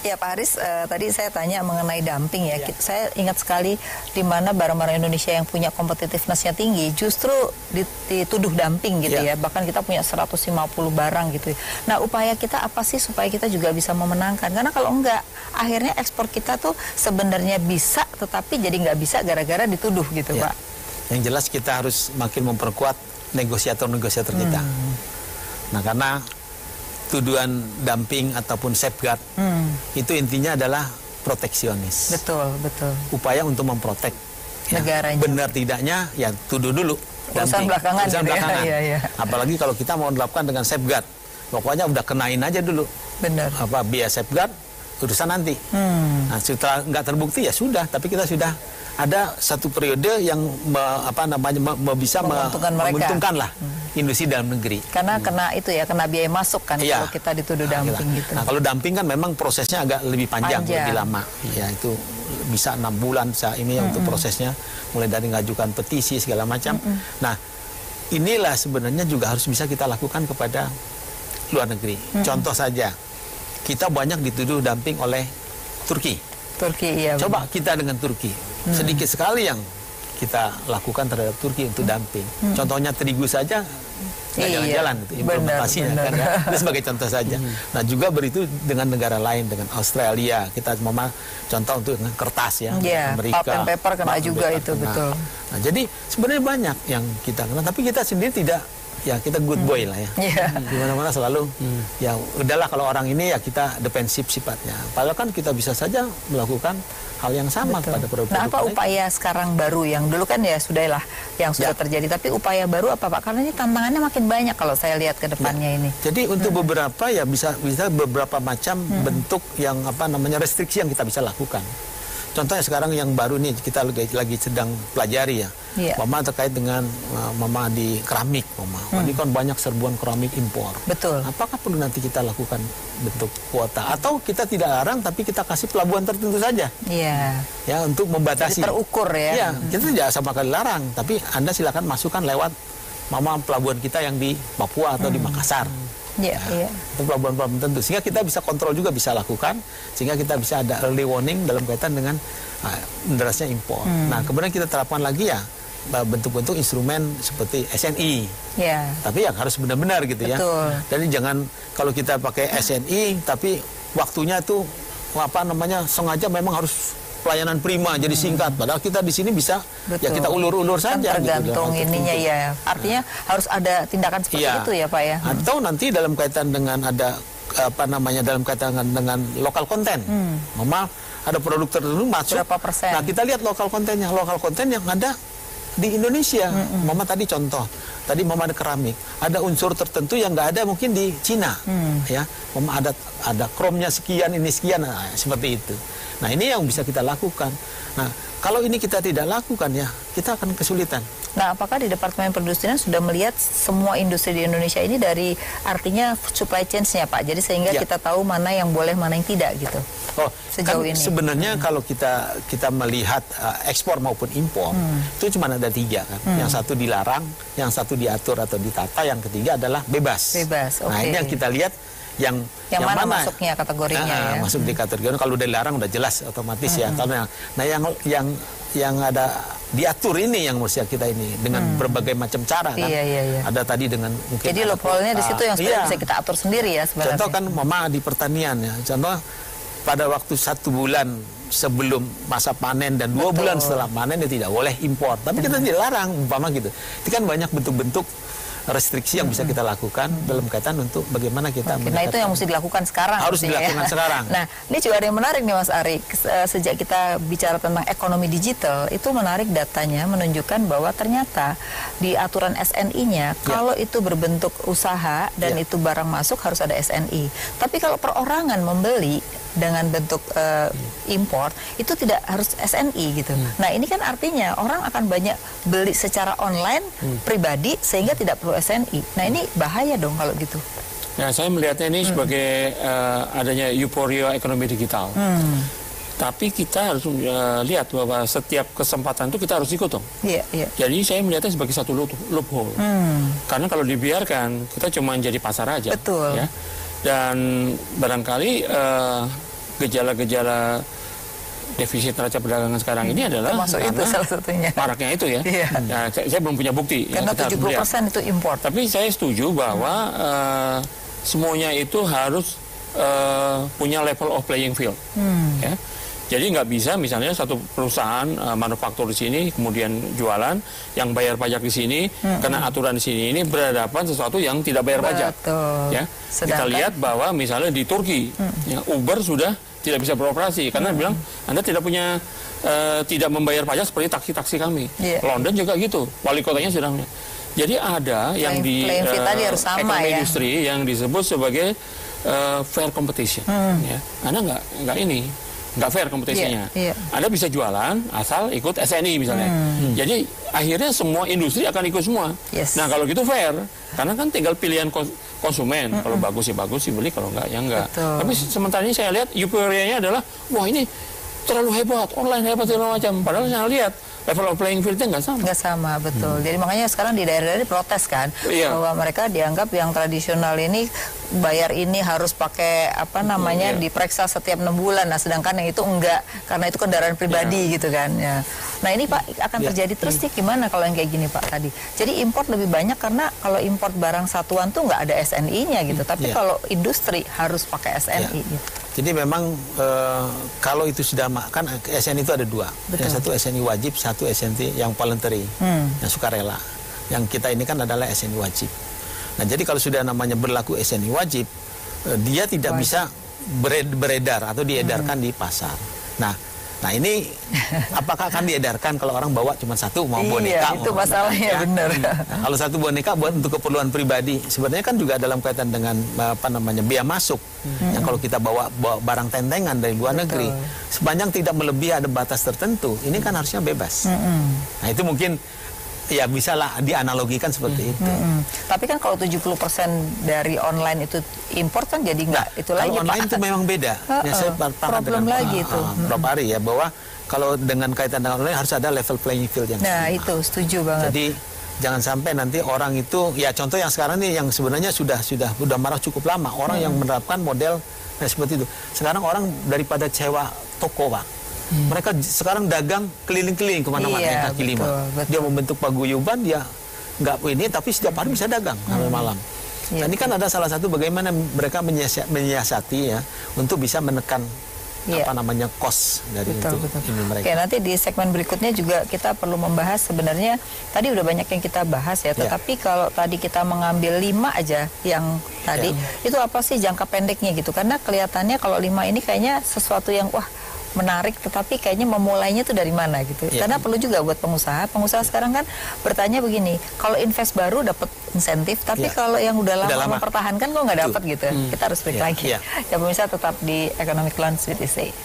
Ya Pak Haris, tadi saya tanya mengenai dumping ya. Saya ingat sekali di mana barang-barang Indonesia yang punya competitiveness-nya tinggi justru dituduh dumping gitu ya. Bahkan kita punya 150 barang gitu. Nah, upaya kita apa sih supaya kita juga bisa memenangkan? Karena kalau enggak, akhirnya ekspor kita tuh sebenarnya bisa, tetapi jadi nggak bisa gara-gara dituduh gitu Pak. Yang jelas kita harus makin memperkuat negosiator-negosiator kita. Nah, karena tuduhan dumping ataupun safeguard itu intinya adalah proteksionis. Betul, betul. Upaya untuk memprotek negaranya. Benar tidaknya ya tuduh dulu. Urusan belakangan. Urusan gitu belakangan. Ya. Apalagi kalau kita mau melakukan dengan safeguard, pokoknya udah kenain aja dulu. Benar. Apa biaya safeguard urusan nanti. Nah, setelah nggak terbukti ya sudah. Tapi kita sudah ada satu periode yang bisa menguntungkan lah industri dalam negeri. Karena kena itu ya, kena biaya masuk kan kalau kita dituduh dumping gitu. Nah, kalau dumping kan memang prosesnya agak lebih panjang. Lebih lama. Ya itu bisa 6 bulan untuk prosesnya, mulai dari mengajukan petisi segala macam. Nah, inilah sebenarnya juga harus bisa kita lakukan kepada luar negeri. Contoh saja, kita banyak dituduh dumping oleh Turki. Iya. Coba kita dengan Turki. Sedikit sekali yang kita lakukan terhadap Turki untuk dumping. Contohnya terigu saja nggak jalan-jalan implementasinya kan ya. Itu sebagai contoh saja. Nah, juga beritu dengan negara lain, dengan Australia. Kita contoh untuk dengan kertas ya. Amerika. Pulp and paper kena juga itu betul. Nah, jadi sebenarnya banyak yang kita kena, tapi kita sendiri tidak. Ya kita good boy lah ya. Di mana-mana selalu ya udahlah kalau orang ini ya kita defensif sifatnya. Padahal kan kita bisa saja melakukan hal yang sama pada produk-produk. Nah, apa upaya sekarang baru yang dulu kan ya sudahlah yang sudah terjadi, tapi upaya baru apa Pak? Karena ini tantangannya makin banyak kalau saya lihat ke depannya ini. Jadi untuk beberapa ya bisa beberapa macam bentuk yang restriksi yang kita bisa lakukan. Contohnya sekarang yang baru nih kita lagi sedang pelajari ya. Mama terkait dengan mama di keramik, ini kan banyak serbuan keramik impor. Betul. Apakah perlu nanti kita lakukan bentuk kuota atau kita tidak larang tapi kita kasih pelabuhan tertentu saja? Ya untuk membatasi. Jadi terukur ya. Kita tidak sama kali larang, tapi Anda silakan masukkan lewat pelabuhan kita yang di Papua atau di Makassar. Itu pelabuhan-pelabuhan tertentu sehingga kita bisa kontrol juga, bisa lakukan sehingga kita bisa ada early warning dalam kaitan dengan derasnya impor. Nah, kemudian kita terapkan lagi ya bentuk-bentuk instrumen seperti SNI. Tapi yang harus benar-benar gitu ya. Jadi jangan kalau kita pakai SNI tapi waktunya itu sengaja memang harus pelayanan prima jadi singkat, padahal kita di sini bisa ya kita ulur-ulur saja tergantung gitu, ininya ya. Artinya harus ada tindakan seperti itu ya Pak ya. Atau nanti dalam kaitan dengan ada dalam kaitan dengan lokal konten. Ada produk tertentu masuk. Berapa persen? Nah, kita lihat lokal konten yang ada di Indonesia. Mama tadi contoh. Tadi Mama ada keramik. Ada unsur tertentu yang nggak ada mungkin di Cina. Ya, Mama ada kromnya sekian, ini sekian, seperti itu. Nah, ini yang bisa kita lakukan. Nah, kalau ini kita tidak lakukan ya, kita akan kesulitan. Nah, apakah di Departemen Perindustrian sudah melihat semua industri di Indonesia ini dari artinya supply chain-nya Pak? Jadi sehingga kita tahu mana yang boleh, mana yang tidak gitu. Sejauh ini. Sebenarnya kalau kita melihat ekspor maupun impor, itu cuma ada 3 kan. Yang satu dilarang, yang satu diatur atau ditata, yang ketiga adalah bebas. Nah, ini yang kita lihat yang mana masuknya kategorinya ya? Masuk di kategori kalau udah dilarang udah jelas otomatis ya. Nah, yang ada diatur ini yang mesti kita ini dengan berbagai macam cara kan. Ada tadi dengan mungkin. Jadi loophole-nya di situ yang sebenarnya bisa kita atur sendiri ya sebenarnya. Contoh kan Mama di pertanian ya. Contoh pada waktu 1 bulan sebelum masa panen dan 2 bulan setelah panen dia tidak boleh impor. Tapi kita dilarang umpama gitu. Itu kan banyak bentuk-bentuk restriksi yang bisa kita lakukan dalam kaitan untuk bagaimana kita nah itu yang mesti dilakukan sekarang. Harus dilakukan sekarang. Nah, ini juga ada yang menarik nih Mas Ari. Sejak kita bicara tentang ekonomi digital, itu menarik datanya menunjukkan bahwa ternyata di aturan SNI-nya kalau itu berbentuk usaha dan itu barang masuk harus ada SNI. Tapi kalau perorangan membeli dengan bentuk impor itu tidak harus SNI gitu. Nah, ini kan artinya orang akan banyak beli secara online pribadi sehingga tidak perlu SNI. Nah, ini bahaya dong kalau gitu. Ya, saya melihatnya ini sebagai adanya euforia ekonomi digital. Tapi kita harus lihat bahwa setiap kesempatan itu kita harus ikut dong. Jadi saya melihatnya sebagai satu loophole. Karena kalau dibiarkan kita cuma jadi pasar aja. Betul. Ya. Dan barangkali gejala-gejala defisit neraca perdagangan sekarang ini adalah termasuk itu salah satunya. Maraknya itu ya. Nah, saya belum punya bukti. Karena 70% itu impor. Tapi saya setuju bahwa semuanya itu harus punya level of playing field. Ya. Jadi nggak bisa misalnya satu perusahaan manufaktur di sini kemudian jualan, yang bayar pajak di sini, kena aturan di sini, ini berhadapan sesuatu yang tidak bayar pajak. Ya. Kita lihat bahwa misalnya di Turki, ya, Uber sudah tidak bisa beroperasi karena bilang Anda tidak punya tidak membayar pajak seperti taksi-taksi kami. London juga gitu, wali kotanya sudah. Jadi ada yang di ekonomi industri yang disebut sebagai fair competition. Ya. Anda nggak fair kompetisinya. Anda bisa jualan asal ikut SNI misalnya. Jadi akhirnya semua industri akan ikut semua. Nah kalau gitu fair, karena kan tinggal pilihan konsumen. Kalau bagus ya bagus, beli, kalau enggak ya enggak. Tapi sementara ini saya lihat euforianya adalah, wah ini terlalu hebat, online hebat segala macam. Padahal saya lihat level of playing field-nya nggak sama. Nggak sama, betul. Jadi makanya sekarang di daerah-daerah protes kan, bahwa mereka dianggap yang tradisional ini bayar ini harus pakai diperiksa setiap 6 bulan. Nah, sedangkan yang itu enggak, karena itu kendaraan pribadi gitu kan. Ya. Nah ini Pak akan terjadi terus nih, gimana kalau yang kayak gini Pak tadi? Jadi import lebih banyak karena kalau import barang satuan tuh nggak ada SNI-nya gitu. Tapi kalau industri harus pakai SNI. Gitu. Jadi memang kalau itu sudah kan SNI itu ada dua. Yang satu SNI wajib, satu SNI yang voluntary, yang sukarela. Yang kita ini kan adalah SNI wajib. Nah jadi kalau sudah namanya berlaku SNI wajib, dia tidak bisa beredar atau diedarkan di pasar. Nah ini apakah akan diedarkan kalau orang bawa cuma satu, mau boneka? Itu masalahnya benar. Nah, kalau satu boneka buat untuk keperluan pribadi, sebenarnya kan juga dalam kaitan dengan biaya masuk. Yang kalau kita bawa barang tentengan dari luar negeri, sepanjang tidak melebihi ada batas tertentu, ini kan harusnya bebas. Nah itu mungkin ya bisalah dianalogikan seperti itu. Tapi kan kalau 70% dari online itu import kan jadi nggak itu lagi. Kalau online itu memang beda. Ya, saya problem dengan lagi itu. Prof. Ari ya, bahwa kalau dengan kaitan dengan online harus ada level playing field yang sama. Nah itu setuju banget. Jadi jangan sampai nanti orang itu, ya contoh yang sekarang ini yang sebenarnya sudah marak cukup lama, orang yang menerapkan model seperti itu. Sekarang orang daripada sewa toko Pak, mereka sekarang dagang keliling-keliling kemana-mana, kaki lima. Dia membentuk paguyuban, dia nggak ini, tapi setiap hari bisa dagang sampai malam. Nah, ini kan ada salah satu bagaimana mereka menyiasati ya untuk bisa menekan cost dari ini mereka. Oke, nanti di segmen berikutnya juga kita perlu membahas sebenarnya tadi udah banyak yang kita bahas ya, tetapi kalau tadi kita mengambil 5 aja yang tadi itu apa sih jangka pendeknya gitu, karena kelihatannya kalau 5 ini kayaknya sesuatu yang menarik, tetapi kayaknya memulainya tuh dari mana gitu. Karena perlu juga buat pengusaha sekarang kan bertanya begini, kalau invest baru dapat insentif, tapi kalau yang udah lama mempertahankan kok nggak dapat gitu. Kita harus break lagi. Ya pemirsa, tetap di Economic Lounge with ISE.